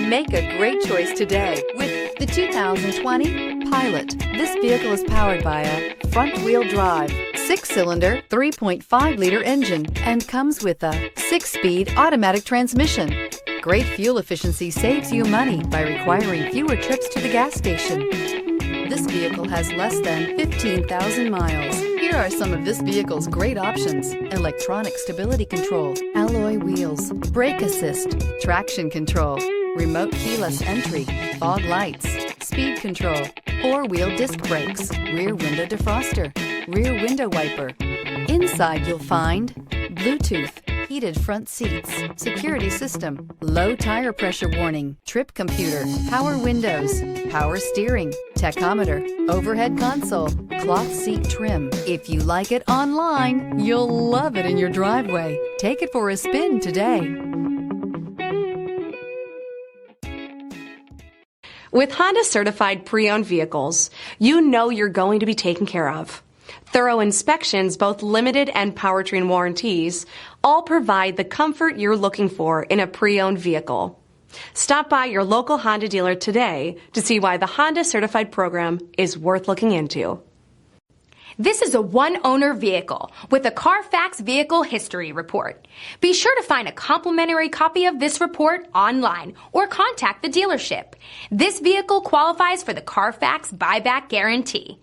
Make a great choice today with the 2020 Pilot. This vehicle is powered by a front-wheel drive, 6-cylinder, 3.5-liter engine and comes with a 6-speed automatic transmission. Great fuel efficiency saves you money by requiring fewer trips to the gas station. This vehicle has less than 15,000 miles. Here are some of this vehicle's great options: electronic stability control, alloy wheels, brake assist, traction control, remote keyless entry, fog lights, speed control, 4-wheel disc brakes, rear window defroster, rear window wiper. Inside you'll find Bluetooth, heated front seats, security system, low tire pressure warning, trip computer, power windows, power steering, tachometer, overhead console, cloth seat trim. If you like it online, you'll love it in your driveway. Take it for a spin today. With Honda certified pre-owned vehicles, you know you're going to be taken care of. Thorough inspections, both limited and powertrain warranties, all provide the comfort you're looking for in a pre-owned vehicle. Stop by your local Honda dealer today to see why the Honda Certified program is worth looking into. This is a one-owner vehicle with a CARFAX Vehicle History Report. Be sure to find a complimentary copy of this report online or contact the dealership. This vehicle qualifies for the CARFAX Buyback Guarantee.